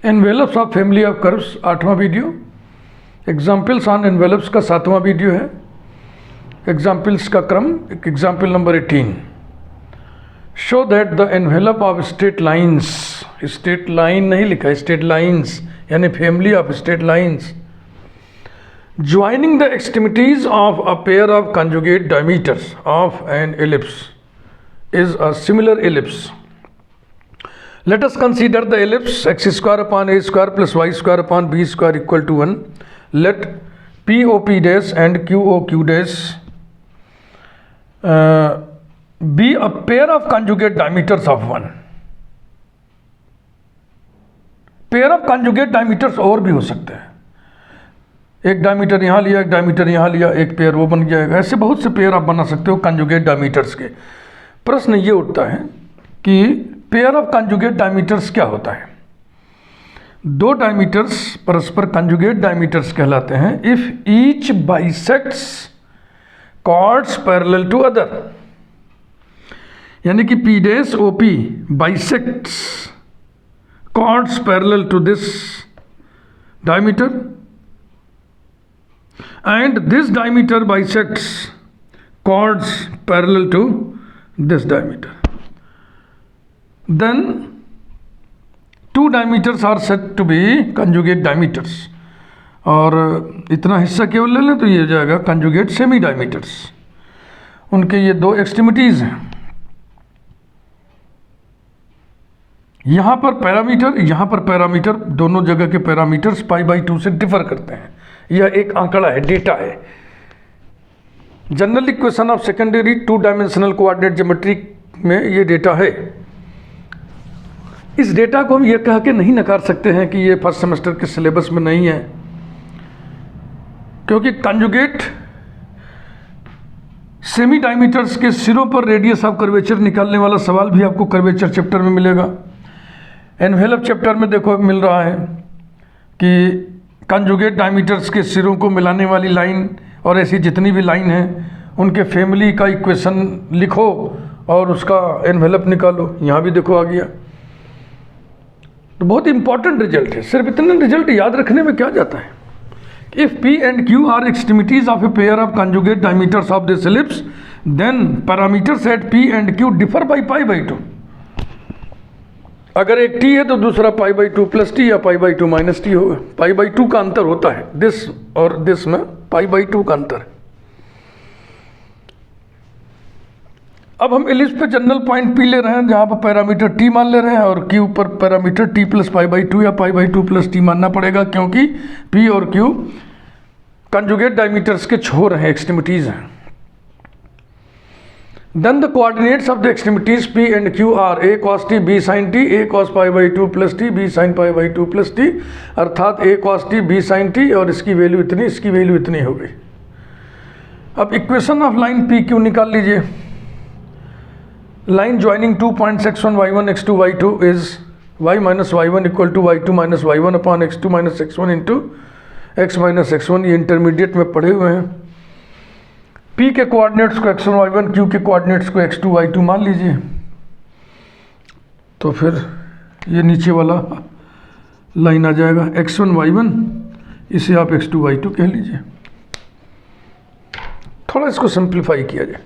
Envelopes of family of curves 8वां video, examples on envelopes का 7वां वीडियो है। एग्जाम्पल्स का क्रम example number 18। Show that the envelope of straight lines, straight line नहीं लिखा, स्ट्रेट लाइन्स यानी family of straight lines joining the extremities of a pair of conjugate diameters of an ellipse is a similar ellipse. Let us consider the ellipse x square upon a square plus y square upon b square equal to 1. Let POP dash and QOQ dash be a pair of conjugate diameters of 1. Pair of conjugate diameters और भी हो सकते हैं, एक diameter यहाँ लिया, एक diameter यहाँ लिया, एक पेयर वो बन जाएगा। ऐसे बहुत से पेयर आप बना सकते हो कंजुगेट डायमीटर्स के। प्रश्न ये उठता है कि पेयर ऑफ कंजुगेट डायमीटर्स क्या होता है। दो डायमीटर्स परस्पर कंजुगेट डायमीटर्स कहलाते हैं if each bisects chords parallel to other, यानी कि P dash OP bisects chords parallel to this diameter and this diameter bisects chords parallel to this diameter. Then two diameters are said to be conjugate diameters, और इतना हिस्सा केवल ले लें तो ये हो जाएगा conjugate semi diameters। उनके ये दो एक्सट्रीमिटीज हैं, यहाँ पर पैरामीटर, यहाँ पर पैरामीटर, दोनों जगह के पैरामीटर्स π/2 से डिफर करते हैं। यह एक आंकड़ा है, डेटा है। General equation of secondary 2 dimensional coordinate geometry में ये डेटा है। इस डेटा को हम ये कह के नहीं नकार सकते हैं कि ये फर्स्ट सेमेस्टर के सिलेबस में नहीं है, क्योंकि कंजुगेट सेमी डायमीटर्स के सिरों पर रेडियस ऑफ कर्वेचर निकालने वाला सवाल भी आपको कर्वेचर चैप्टर में मिलेगा। एनवेलप चैप्टर में देखो मिल रहा है कि कंजुगेट डायमीटर्स के सिरों को मिलाने वाली लाइन और ऐसी जितनी भी लाइन है उनके फैमिली का इक्वेशन लिखो और उसका एनवेलप निकालो। यहाँ भी देखो आ गया। तो बहुत इंपॉर्टेंट रिजल्ट है। सिर्फ इतने रिजल्ट याद रखने में क्या जाता है। If P and Q are extremities of a pair of conjugate diameters of this ellipse, then parameters at P and Q differ by π/2। अगर एक t है तो दूसरा π/2 प्लस t या π/2 माइनस t होगा। π/2 का अंतर होता है, दिस और दिस में π/2 का अंतर है। अब हम एलिप्स पे जनरल पॉइंट P ले रहे हैं, जहाँ पर पैरामीटर t मान ले रहे हैं, और Q पर पैरामीटर t प्लस π/2 या π/2 प्लस t मानना पड़ेगा, क्योंकि P और Q कंजुगेट डायमीटर्स के छोर हैं, एक्सट्रीमिटीज हैं। Then the coordinates of the extremities P and Q are a cos t b sin t, a cos π/2 plus t b sin π/2 plus t, अर्थात a cos t b sin t, और इसकी value इतनी, इसकी value इतनी हो गई। अब equation of line P Q निकाल लीजिए। Line joining 2 points x1 y1 x2 y2 is y minus y1 equal to y2 minus y1 upon x2 minus x1 into x minus x1। ये intermediate में पढ़े हुए हैं। P के coordinates को x1 y1, Q के कोऑर्डिनेट्स को x2 y2 मान लीजिए। तो फिर ये नीचे वाला लाइन आ जाएगा x1 y1, इसे आप x2 y2 कह लीजिए। थोड़ा इसको सिंप्लीफाई किया जाए।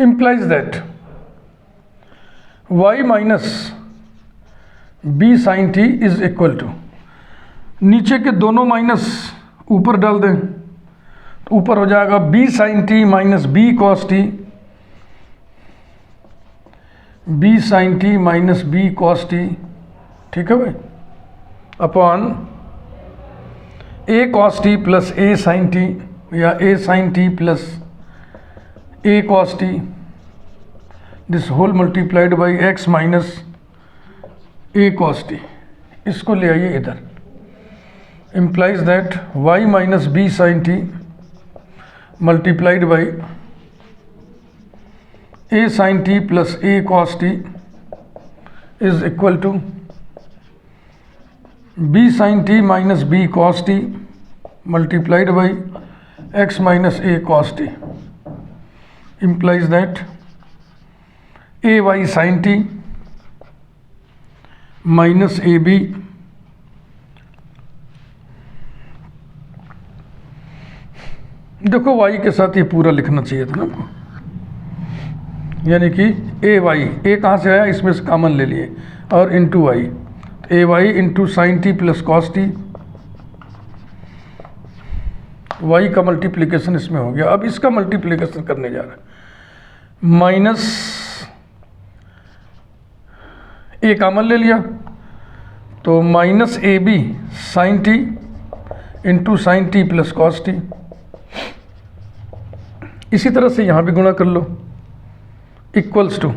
implies that y minus b sin t is equal to, नीचे के दोनों माइनस ऊपर डाल दें तो ऊपर हो जाएगा b sin t minus b cos t, b sin t minus b cos t, ठीक है भाई, upon a cos t plus a sin t, या a sin t plus a cos t, this whole multiplied by x minus a cos t। इसको ले आइए इधर। implies that y minus b sin t multiplied by a sin t plus a cos t is equal to b sin t minus b cos t multiplied by x minus a cos t, implies that ay sin t minus ab देखो y के साथ ये पूरा लिखना चाहिए था ना आपको, यानी कि ए वाई, ए कहाँ से आया, इसमें से कॉमन ले लिए, और into y, a Y into sine T plus cos t, y का मल्टीप्लिकेशन इसमें हो गया। अब इसका मल्टीप्लिकेशन करने जा रहा है, माइनस ए कॉमन ले लिया तो minus a b sine t into sine T plus cos t. इसी तरह से यहाँ भी गुणा कर लो, equals to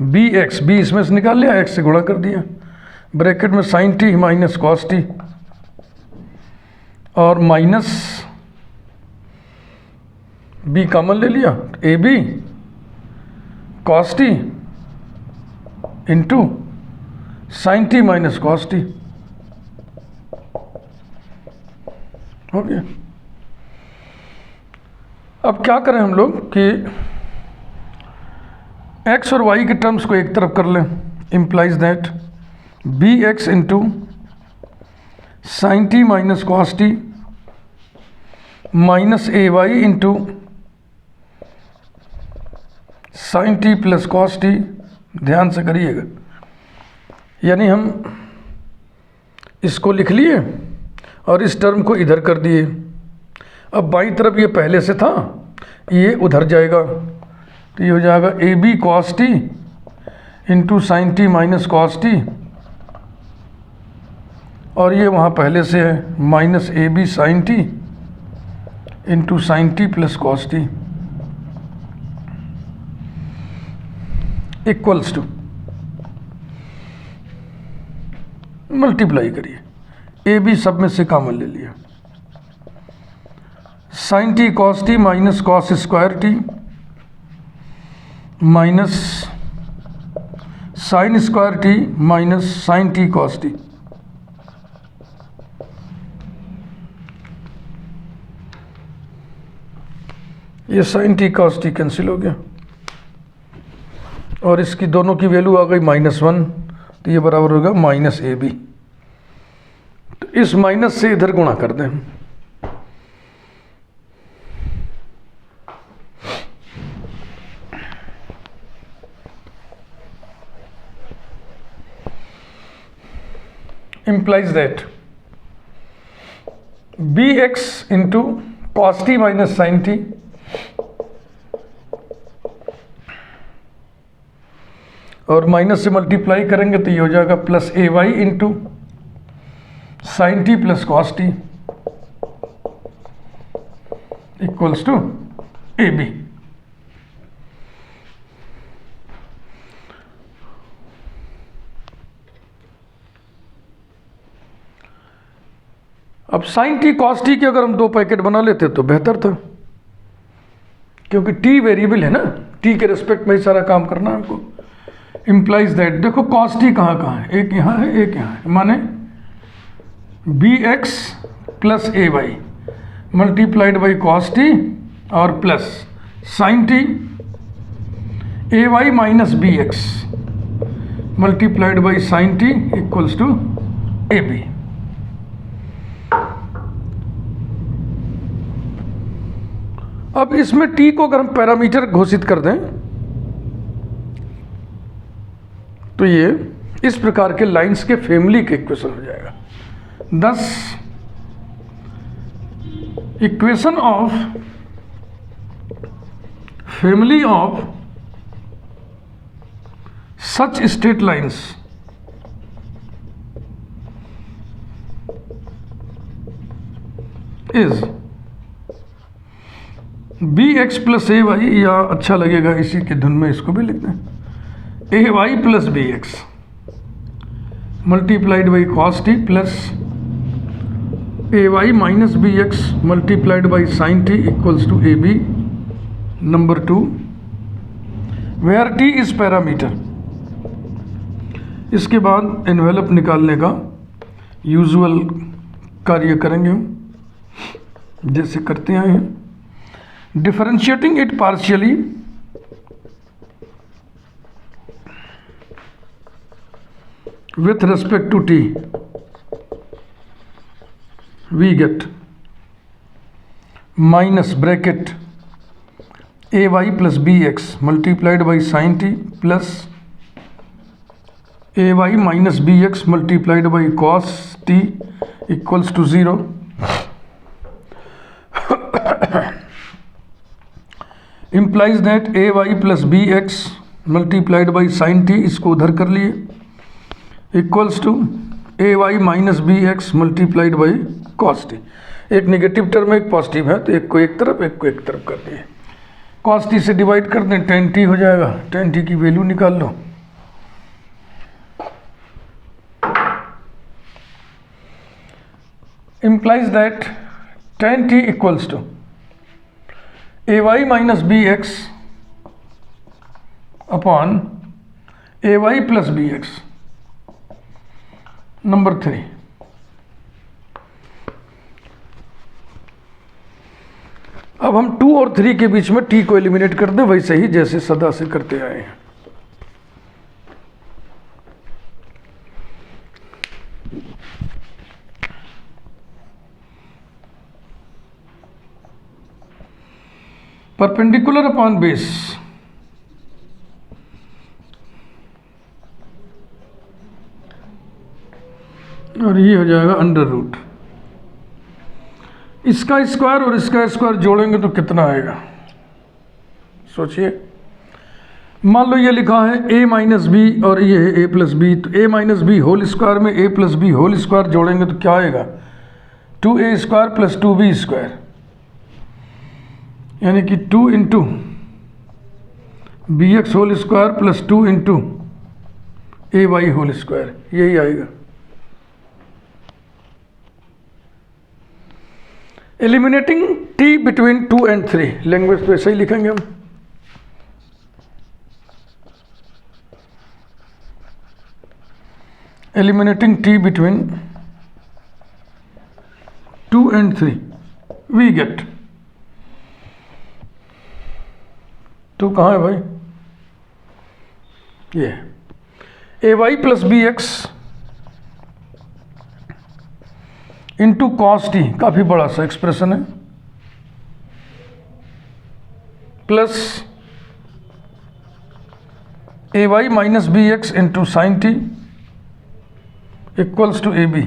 b x, b इसमें से निकाल लिया, एक्स से गुणा कर दिया, ब्रैकेट में sine T minus cos T और माइनस बी कॉमन ले लिया, A B cos T into sine T minus cos T हो गया। अब क्या करें हम लोग कि x और y के टर्म्स को एक तरफ कर लें, implies that B x into sine T minus cos T minus A Y into sine T plus cos T. ध्यान से करिएगा, यानी हम इसको लिख लिए और इस टर्म को इधर कर दिए। अब बाईं तरफ ये पहले से था, ये उधर जाएगा तो ये हो जाएगा a B cos T into sine T minus cos T, और ये वहाँ पहले से है minus a b sine t into sine T plus cos T equals to, multiply करिए, ए बी सब में से कॉमन ले लिया, sine T cos T minus cos square t minus sine square t minus sine T cos t. ये sine T cos t cancel हो गया और इसकी दोनों की वैल्यू आ गई -1, तो ये बराबर होगा माइनस ए बी। तो इस माइनस से इधर गुणा कर दें, implies that bx into cos t minus sin t और माइनस से मल्टीप्लाई करेंगे तो ये हो जाएगा plus A Y into sine T plus cos T equals to A B. अब साइन टी कॉस टी के अगर हम 2 पैकेट बना लेते तो बेहतर था, क्योंकि टी वेरिएबल है ना, टी के रिस्पेक्ट में ही सारा काम करना है हमको। इम्प्लाइज दैट, देखो कॉस टी कहाँ कहाँ है, एक यहाँ है एक यहाँ है, माने b x plus A y multiplied by cos T और plus sine t a Y minus B x multiplied by sine t equals to A B. अब इसमें t को अगर हम पैरामीटर घोषित कर दें तो ये इस प्रकार के लाइंस के फैमिली के इक्वेशन हो जाएगा। thus equation of family of such straight lines is B x plus A Y, या अच्छा लगेगा इसी के धुन में इसको भी लिख दें, a y plus b x multiplied by cos t plus A Y minus B x multiplied by sine t equals to A b. Number 2, where t is parameter. इसके बाद एनवेलप निकालने का यूजुअल कार्य करेंगे हम, जैसे करते आए हैं। Differentiating it partially with respect to t, we get minus bracket ay plus bx multiplied by sin t plus ay minus bx multiplied by cos t equals to 0। implies that ay plus bx multiplied by sin t, इसको उधर कर लिए, equals to A Y minus B x multiplied by cos T. एक negative term एक positive है, तो एक को एक तरफ एक को एक तरफ कर दिए। कॉस टी से डिवाइड कर दें, टेन टी हो जाएगा। टेन टी की वैल्यू निकाल लो। implies that tan t equals to ay minus bx upon ay plus bx। Number 3, अब हम 2 और 3 के बीच में t को एलिमिनेट कर दें, वैसे ही जैसे सदा से करते आए हैं। परपेंडिकुलर अपॉन बेस, और ये हो जाएगा अंडर रूट। इसका स्क्वायर और इसका स्क्वायर जोड़ेंगे तो कितना आएगा, सोचिए। मान लो ये लिखा है a माइनस बी और ये है a प्लस बी, तो a minus B whole square में a plus B whole square जोड़ेंगे तो क्या आएगा, 2a square plus 2b square, यानी कि 2 into b x whole square plus 2 into a y whole square, यही आएगा। Eliminating t between 2 and 3, language तो ऐसे ही लिखेंगे हम। Eliminating t between 2 and 3, we get 2 कहाँ है भाई, ये a y plus b x into cos t, काफ़ी बड़ा सा एक्सप्रेशन है, plus A Y minus B x into sine t equals to A b.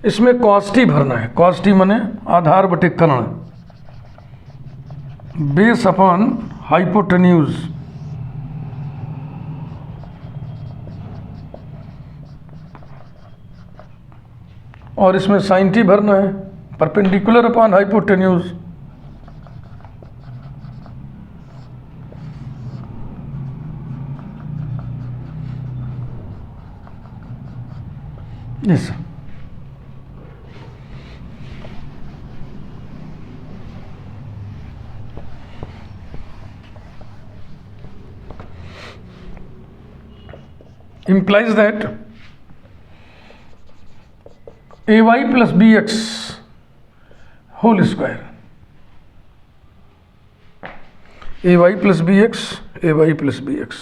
इसमें कॉस टी भरना है, कॉस टी माने आधार बटे कर्ण, बेस अपॉन हाइपोटेन्यूज, और इसमें साइन टी भरना है, perpendicular upon hypotenuse. Yes, implies that ay plus bx whole square, ay plus bx, ay plus bx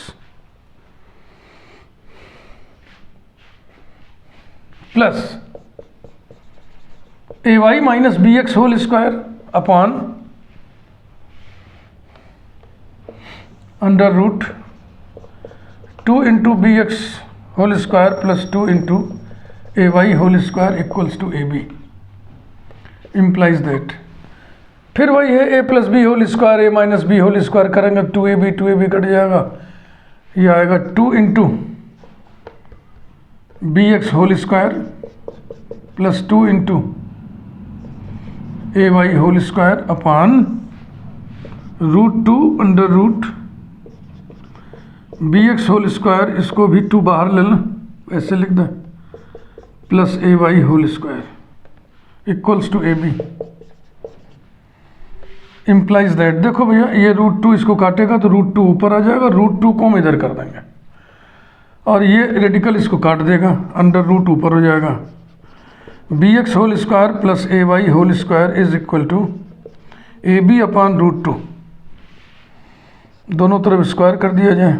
plus ay minus bx whole square upon under root 2 into bx whole square plus 2 into ay whole square equals to A b. Implies that, फिर वही है a plus B whole square, a minus B whole square करेंगे, 2ab cut जाएगा, ये आएगा 2 into b x whole square plus 2 into a y whole square upon root 2 under root b x whole square, इसको भी 2 बाहर ले लें, ऐसे लिख दें, plus A y whole square equals to A b implies that. देखो भैया ये √2 इसको काटेगा तो √2 ऊपर आ जाएगा, √2 को हम इधर कर देंगे और ये रेडिकल इसको काट देगा, अंडर रूट ऊपर हो जाएगा। B x whole square plus A y whole square is equal to A b upon √2, दोनों तरफ स्क्वायर कर दिया जाए।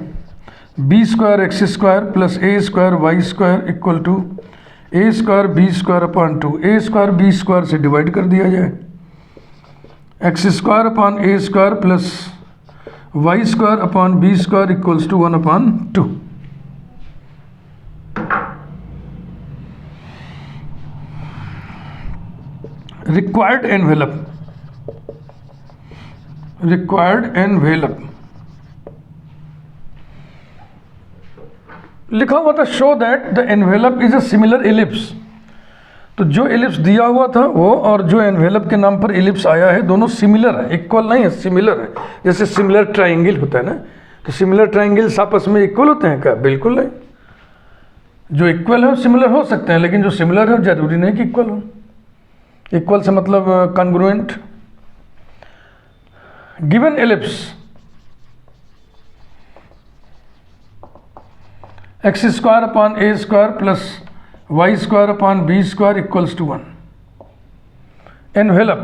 B square x square plus a square y square equal to a square b square upon 2, a square b square से divide कर दिया जाए। X square upon A square plus Y square upon B square equals to 1/2। Required envelope लिखा हुआ था show that the envelope is a similar ellipse. तो जो ellipse दिया हुआ था वो और जो एनवेलप के नाम पर एलिप्स आया है दोनों सिमिलर है, इक्वल नहीं है, सिमिलर है। जैसे सिमिलर ट्राइंगल होता है ना, तो सिमिलर ट्राइंगल्स आपस में इक्वल होते हैं क्या? बिल्कुल नहीं। जो इक्वल है वो सिमिलर हो सकते हैं, लेकिन जो सिमिलर है जरूरी नहीं कि इक्वल हो। इक्वल से मतलब congruent. Given ellipse X square upon A square plus Y square upon B square equals to 1। Envelope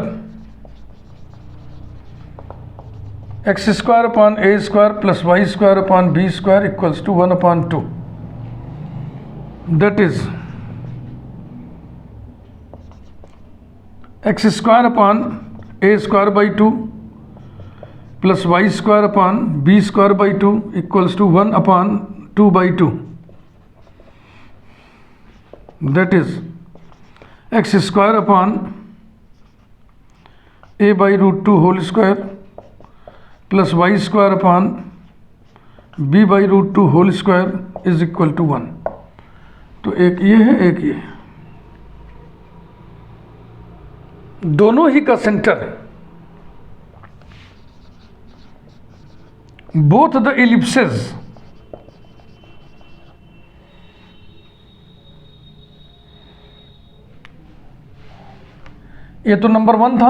X square upon A square plus Y square upon B square equals to 1/2। That is X square upon A square by 2 plus Y square upon B square by 2 equals to 1/2/2। That is X square upon A by √2 whole square plus Y square upon B by √2 whole square is equal to 1। तो एक ये है, एक ये है, दोनों ही का centre है। बोथ द एलिप्सेस ये तो नंबर 1 था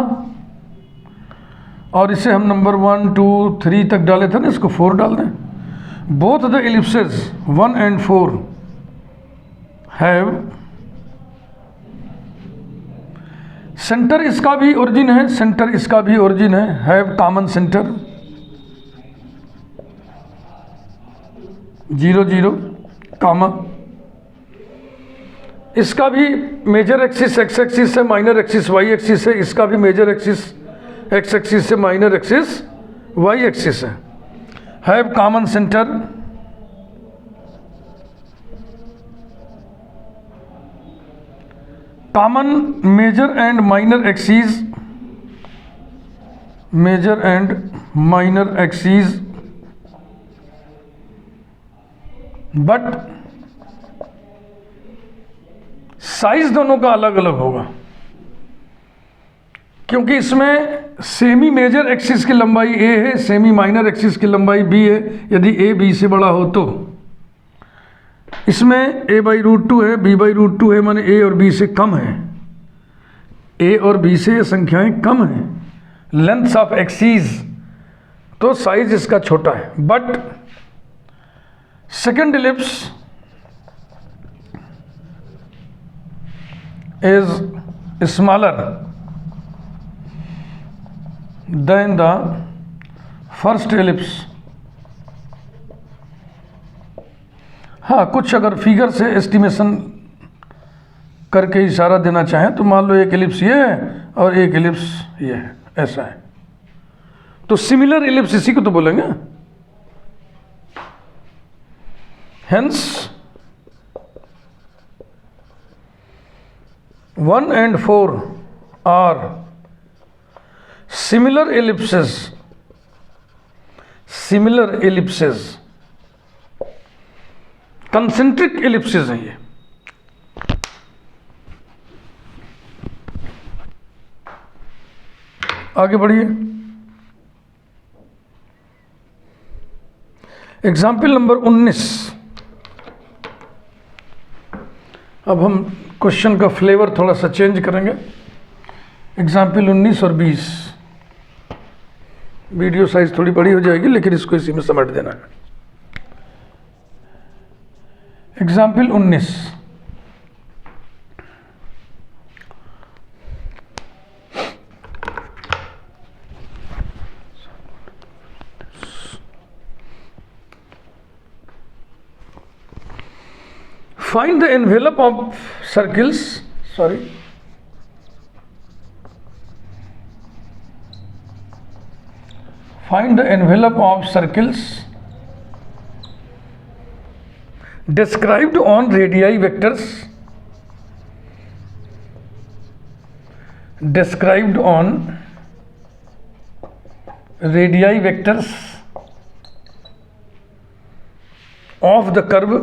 और इसे हम नंबर 1 2 3 तक डाले थे ना, इसको 4 डाल दें। Both the ellipses 1 and 4 have centre, इसका भी ओरिजिन है, सेंटर इसका भी ओरिजिन है, हैव कॉमन सेंटर 0 0 कामा। इसका भी मेजर एक्सिस एक्स एक्सिस है, माइनर एक्सिस वाई एक्सिस है, इसका भी मेजर एक्सिस एक्स एक्सिस से माइनर एक्सिस वाई एक्सिस है। Have common centre common major and minor axis, major and minor axis, but size दोनों का अलग अलग होगा, क्योंकि इसमें सेमी मेजर एक्सिस की लंबाई a है, सेमी माइनर एक्सिस की लंबाई b है। यदि a b से बड़ा हो तो इसमें a बाई √2 है, b बाई √2 है, माने a और b से कम है। a और b से ये संख्याएं कम हैं लेंथ्स ऑफ एक्सिस, तो साइज इसका छोटा है। But second ellipse is smaller than the first ellipse. हाँ, कुछ अगर फिगर से एस्टिमेशन करके इशारा देना चाहें तो मान लो एक एलिप्स ये है और एक एलिप्स ये है, ऐसा है, तो सिमिलर एलिप्स इसी को तो बोलेंगे। Hence 1 and 4 are similar ellipses, similar ellipses, concentric ellipses हैं ये। आगे बढ़िए। Example number 19। अब हम क्वेश्चन का फ्लेवर थोड़ा सा चेंज करेंगे। एग्जाम्पल 19 और 20, वीडियो साइज थोड़ी बड़ी हो जाएगी लेकिन इसको इसी में समेट देना है। Example 19, find the envelope of circles, find the envelope of circles described on radii vectors, described on radii vectors of the curve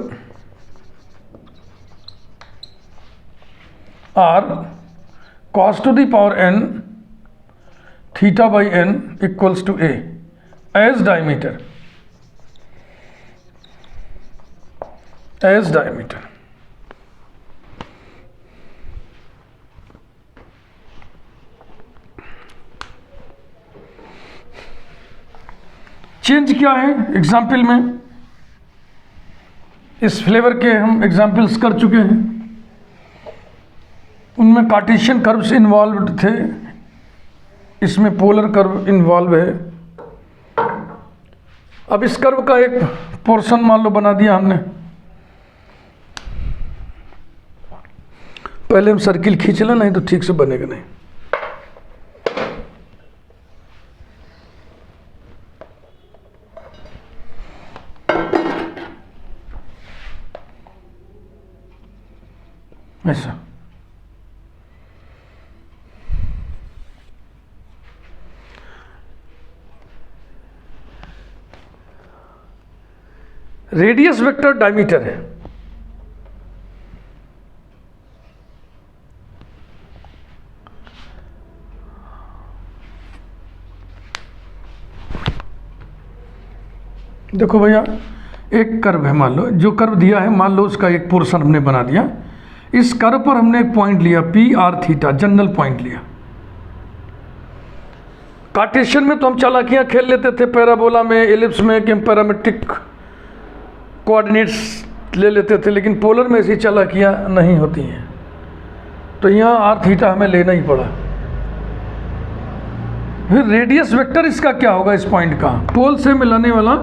are cos to the power n theta by n equals to a as diameter, as diameter. Change क्या है example में, इस flavour के हम examples कर चुके हैं, उनमें कार्टेशियन कर्व्स इन्वॉल्व्ड थे, इसमें पोलर कर्व इन्वॉल्व है। अब इस कर्व का एक पोर्शन मान लो बना दिया हमने। पहले हम सर्किल खींच लें, नहीं तो ठीक से बनेगा नहीं। ऐसा रेडियस वेक्टर डायमीटर है। देखो भैया, एक कर्व है, मान लो जो कर्व दिया है, मान लो उसका एक पोर्शन हमने बना दिया। इस कर्व पर हमने एक पॉइंट लिया P R theta, general point लिया। कार्टेशियन में तो हम चालाकियां खेल लेते थे, पैराबोला में, एलिप्स में, कि हम पैरामेट्रिक कोऑर्डिनेट्स ले लेते थे, लेकिन पोलर में ऐसी चालाकियां नहीं होती हैं। तो यहाँ आर थीटा हमें लेना ही पड़ा। फिर रेडियस वेक्टर इसका क्या होगा, इस पॉइंट का पोल से मिलाने वाला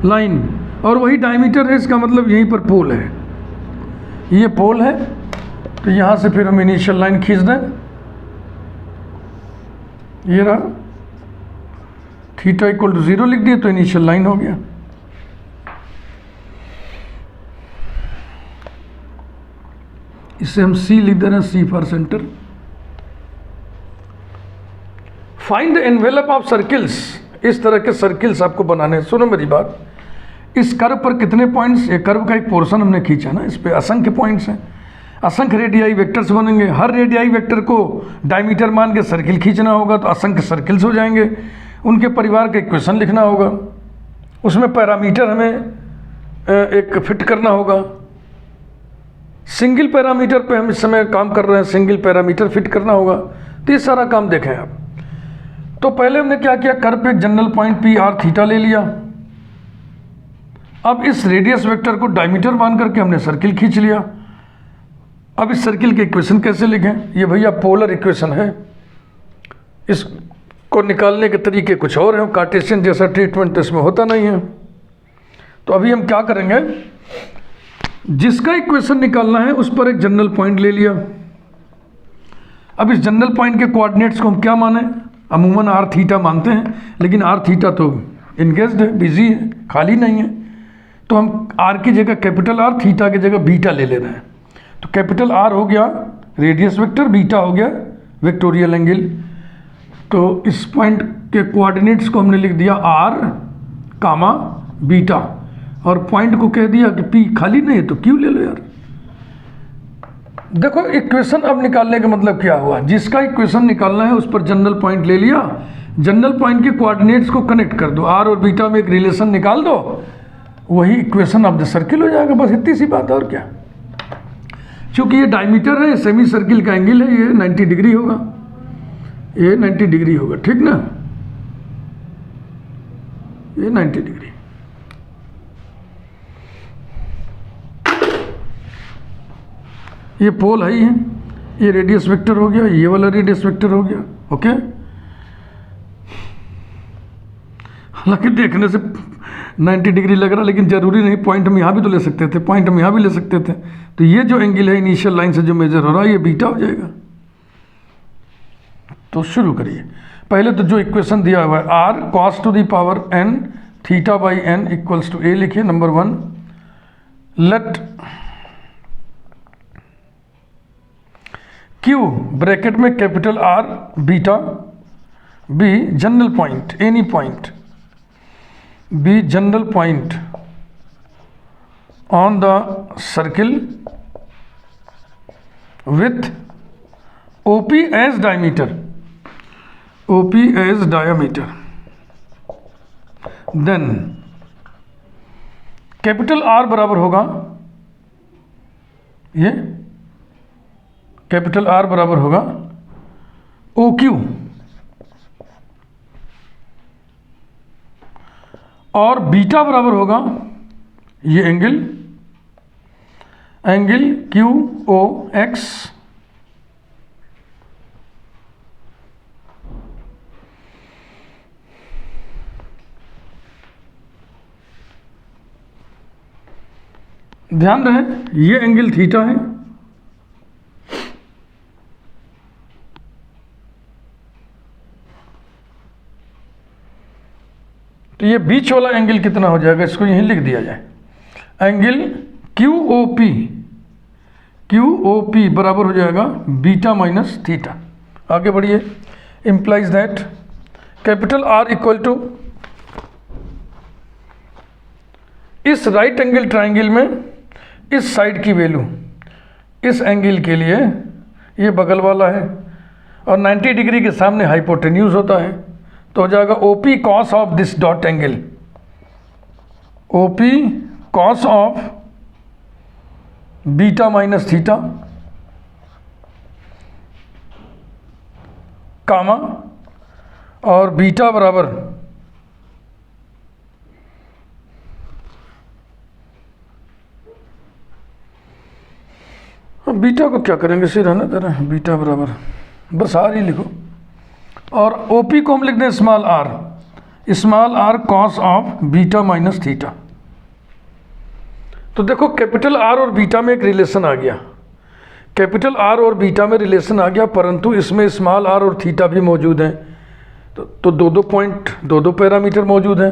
लाइन, और वही डायमीटर है, इसका मतलब यहीं पर पोल है, ये पोल है। तो यहाँ से फिर हम इनिशियल लाइन खींच दें, ये रहा, थीटा इक्वल टू 0 लिख दिए तो इनिशियल लाइन हो गया। इसे हम सी लिख दे रहे हैं, c for centre. Find the envelope of circles, इस तरह के सर्किल्स आपको बनाने। सुनो मेरी बात, इस कर्व पर कितने पॉइंट्स, ये कर्व का एक पोर्शन हमने खींचा ना, इस पे असंख्य पॉइंट्स हैं, असंख्य रेडियाई वेक्टर्स बनेंगे। हर रेडियाई वेक्टर को डायमीटर मान के सर्किल खींचना होगा, तो असंख्य सर्किल्स हो जाएंगे। उनके परिवार का इक्वेशन लिखना होगा, उसमें पैरामीटर हमें एक फिट करना होगा। सिंगल पैरामीटर पे हम इस समय काम कर रहे हैं, सिंगल पैरामीटर फिट करना होगा। तो ये सारा काम देखें आप। तो पहले हमने क्या किया, कर्व पे एक general point P R theta ले लिया। अब इस रेडियस वेक्टर को डायमीटर मान करके हमने सर्किल खींच लिया। अब इस सर्किल के इक्वेशन कैसे लिखें, ये भैया पोलर इक्वेशन है, इसको निकालने के तरीके कुछ और हैं, कार्टेशियन जैसा ट्रीटमेंट इसमें होता नहीं है। तो अभी हम क्या करेंगे, जिसका इक्वेशन निकालना है उस पर एक जनरल पॉइंट ले लिया। अब इस जनरल पॉइंट के कोऑर्डिनेट्स को हम क्या माने, अमूमन आर थीटा मानते हैं, लेकिन आर थीटा तो इंगेज्ड है, बिजी है, खाली नहीं है। तो हम आर की जगह कैपिटल आर, थीटा की जगह बीटा ले ले रहे हैं। तो कैपिटल आर हो गया रेडियस वेक्टर, बीटा हो गया वेक्टोरियल एंगल। तो इस पॉइंट के कोऑर्डिनेट्स को हमने लिख दिया आर कामा बीटा, और पॉइंट को कह दिया कि पी खाली नहीं है तो क्यू ले लो यार। देखो इक्वेशन अब निकालने का मतलब क्या हुआ, जिसका इक्वेशन निकालना है उस पर जनरल पॉइंट ले लिया, जनरल पॉइंट के कोऑर्डिनेट्स को कनेक्ट कर दो, आर और बीटा में एक रिलेशन निकाल दो, वही इक्वेशन ऑफ द सर्किल हो जाएगा। बस इतनी सी बात, और क्या। क्योंकि ये डायमीटर है, सेमी सर्किल का एंगल है, ये 90 डिग्री होगा, ये 90 डिग्री होगा, ठीक ना, ये 90 डिग्री। ये पोल है ही है, ये रेडियस वेक्टर हो गया, ये वाला रेडियस वेक्टर हो गया, ओके। हालांकि देखने से 90 डिग्री लग रहा है, लेकिन जरूरी नहीं, पॉइंट हम यहाँ भी तो ले सकते थे, पॉइंट हम यहाँ भी ले सकते थे। तो ये जो एंगल है इनिशियल लाइन से जो मेजर हो रहा है, ये बीटा हो जाएगा। तो शुरू करिए। पहले तो जो इक्वेशन दिया हुआ है, r cos to the power n theta by n equals to a लिखिए, नंबर 1। लेट Q ब्रैकेट में capital R beta be general point, any point be general point on the circle with OP as diameter, OP as diameter, then capital R बराबर होगा, ये capital R बराबर होगा OQ, और beta बराबर होगा ये एंगल QOX ध्यान रहे ये एंगल थीटा है, तो ये बीच वाला एंगल कितना हो जाएगा, इसको यहीं लिख दिया जाए। एंगल QOP बराबर हो जाएगा बीटा माइनस थीटा। आगे बढ़िए। Implies that capital R equal to, इस राइट एंगल ट्राइंगल में इस साइड की वैल्यू इस एंगल के लिए ये बगल वाला है और 90 डिग्री के सामने हाइपोटेन्यूज होता है, तो हो जाएगा OP cos of this dot angle, OP cos of beta minus theta comma, और बीटा बराबर बीटा को क्या करेंगे, सिर रहना तेरा, बीटा बराबर बस R ही लिखो, और OP को हम लिख दें small r cos of beta minus theta. तो देखो कैपिटल R और बीटा में एक रिलेशन आ गया, कैपिटल R और बीटा में रिलेशन आ गया, परंतु इसमें स्मॉल r और थीटा भी मौजूद हैं, तो दो पॉइंट, दो पैरामीटर मौजूद हैं,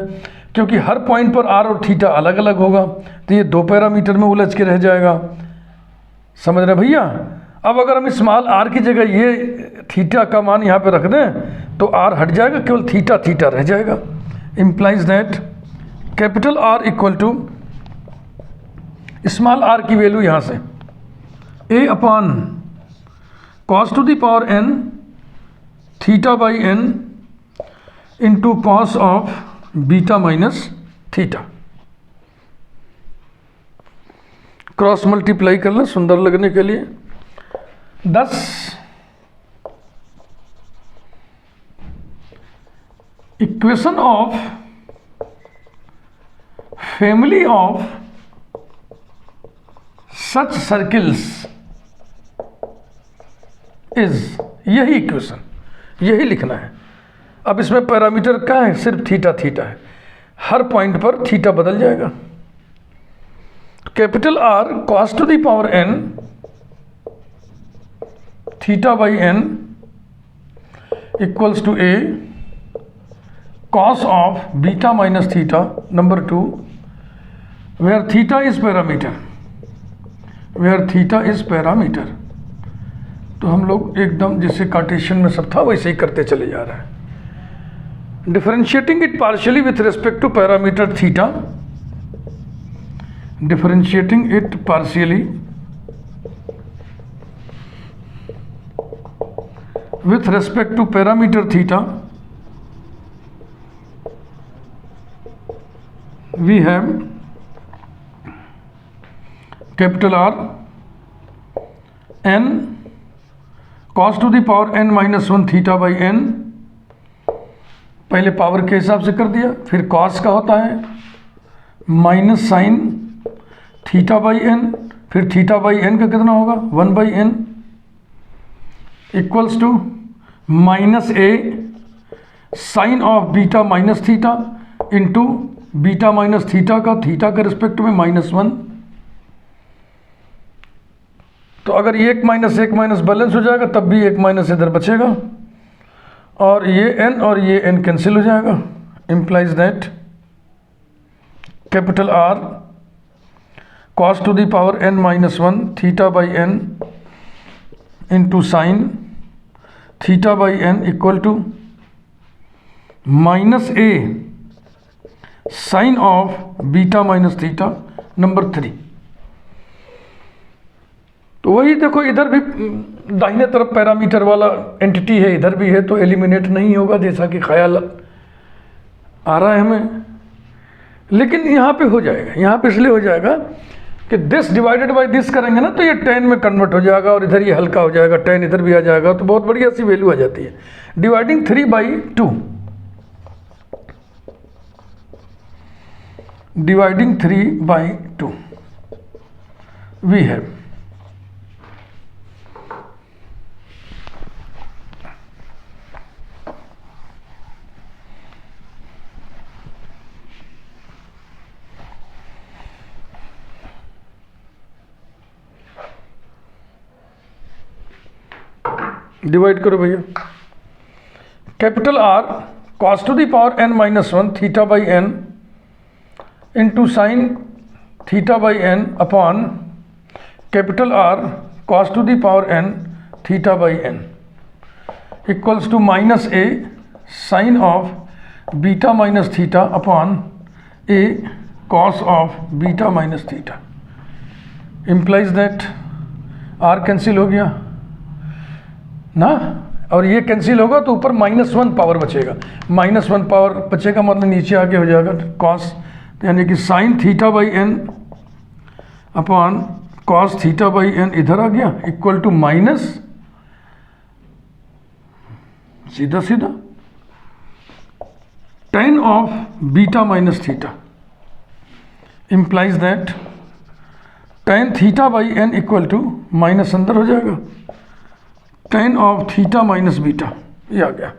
क्योंकि हर पॉइंट पर r और थीटा अलग अलग होगा, तो ये 2 पैरामीटर में उलझ के रह जाएगा। समझ रहे भैया। अब अगर हम स्मॉल r की जगह ये थीटा का मान यहाँ पे रख दें तो r हट जाएगा, केवल थीटा रह जाएगा। Implies that capital R equal to small r की वैल्यू यहाँ से a upon cos to the power n theta by n into cos of beta minus theta. Cross multiply कर लें सुंदर लगने के लिए। 10 equation of family of such circles is, यही इक्वेशन, यही लिखना है। अब इसमें पैरामीटर क्या है, सिर्फ थीटा है, हर पॉइंट पर थीटा बदल जाएगा। Capital R cos to the power n theta by n equals to a cos of beta minus theta, number 2, where theta is parameter, तो हम लोग एकदम जैसे कार्टेशियन में सब था वैसे ही करते चले जा रहे हैं। Differentiating it partially with respect to parameter theta, differentiating it partially with respect to parameter theta, we have capital R n cos to the power n minus 1 theta by n, पहले पावर के हिसाब से कर दिया, फिर cos का होता है minus sine theta by n, फिर थीटा बाई n का कितना होगा 1 by n equals to minus A sine of beta minus theta into beta minus theta का थीटा के रिस्पेक्ट में -1। तो अगर ये एक माइनस बैलेंस हो जाएगा तब भी एक माइनस इधर बचेगा और ये n और ये n कैंसिल हो जाएगा। Implies that capital R cos to the power n minus 1 theta by n into sine theta by n equal to minus A sine of beta minus theta number 3। तो वही देखो इधर भी दाहिने तरफ पैरामीटर वाला एंटिटी है, इधर भी है, तो एलिमिनेट नहीं होगा जैसा कि ख्याल आ रहा है हमें, लेकिन यहाँ पे हो जाएगा। यहाँ पे इसलिए हो जाएगा कि दिस डिवाइडेड बाय दिस करेंगे ना तो ये 10 में कन्वर्ट हो जाएगा और इधर ये हल्का हो जाएगा, 10 इधर भी आ जाएगा, तो बहुत बढ़िया सी वैल्यू आ जाती है। Dividing 3 by 2, dividing 3 by 2 have divide डिवाइड करो भैया, capital R cos to the power n minus 1 theta by n into sine theta by n upon capital R cos to the power n theta by n equals to minus A sine of beta minus theta upon a cos of beta minus theta. Implies that R cancel हो गया ना, और ये cancel होगा तो ऊपर -1 power बचेगा, -1 power बचेगा मतलब नीचे आगे हो जाएगा कॉस, यानी कि sign theta by n upon cos theta by n इधर आ गया इक्वल टू माइनस सीधा सीधा tan of beta minus theta. Implies that tan theta by n equal to minus अंदर हो जाएगा tan of theta minus beta, ये आ गया।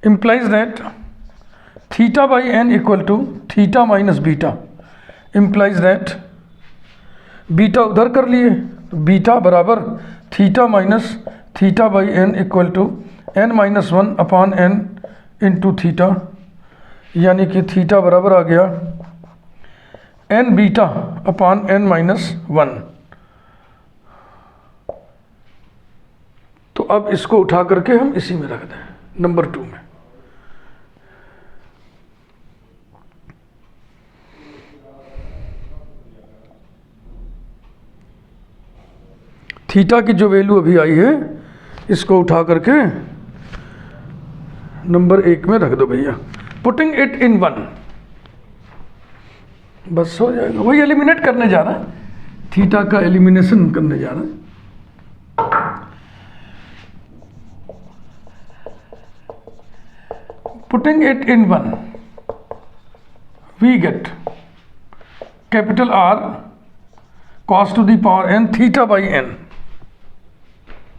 implies that theta by n equal to theta minus beta, implies that beta उधर कर लिए तो बीटा बराबर theta minus theta by n equal to n minus 1 upon n into theta, यानी कि थीटा बराबर आ गया n beta upon n minus 1। तो अब इसको उठा करके हम इसी में रख दें नंबर 2 में। थीटा की जो वैल्यू अभी आई है इसको उठा करके नंबर 1 में रख दो भैया, पुटिंग इट इन 1, बस हो जाएगा। वही एलिमिनेट करने जा रहा है, थीटा का एलिमिनेशन करने जा रहा है। Putting it in 1 we get capital R cos to the power n theta by n।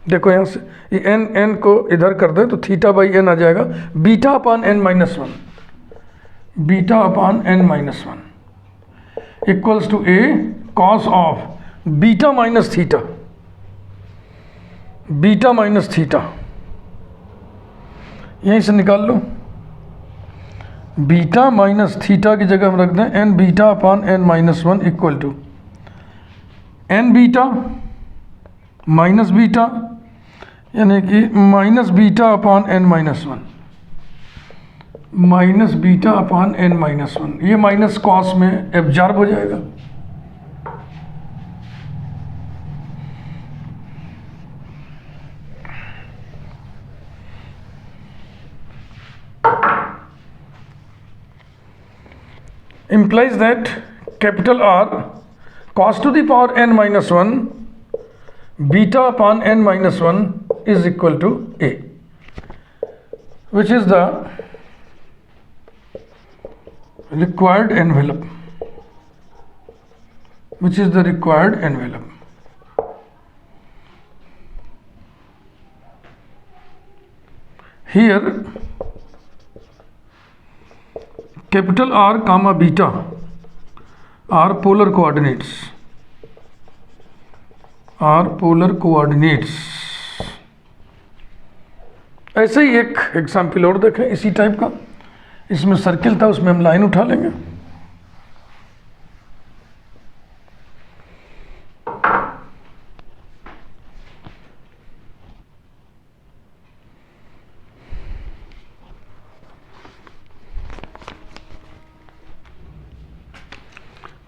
देखो यहाँ से ये n को इधर कर दे तो थीटा बाई n आ जाएगा, beta upon n minus 1, beta upon n minus 1 equals to a cos of beta minus theta, beta minus theta यहीं से निकाल लो। बीटा माइनस थीटा की जगह हम रख दें n beta upon n minus 1 equal to n beta minus beta, यानी कि minus beta upon n minus 1, minus beta upon n minus 1। ये माइनस कॉस में एब्जॉर्ब हो जाएगा। implies that capital R cos to the power n minus 1 beta upon n minus 1 is equal to A, which is the required envelope. Which is the required envelope. Here capital R comma beta are polar coordinates. Are polar coordinates. ऐसे ही एक example और देखें इसी type का, इसमें circle था, उसमें हम लाइन उठा लेंगे।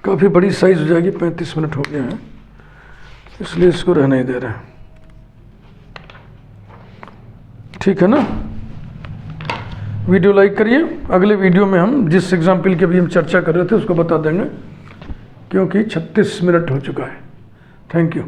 काफ़ी बड़ी साइज हो जाएगी, 35 मिनट हो गए हैं, इसलिए इसको रहने ही दे रहे हैं। ठीक है ना? वीडियो लाइक करिए। अगले वीडियो में हम जिस एग्जाम्पल की अभी हम चर्चा कर रहे थे उसको बता देंगे, क्योंकि 36 मिनट हो चुका है। Thank you.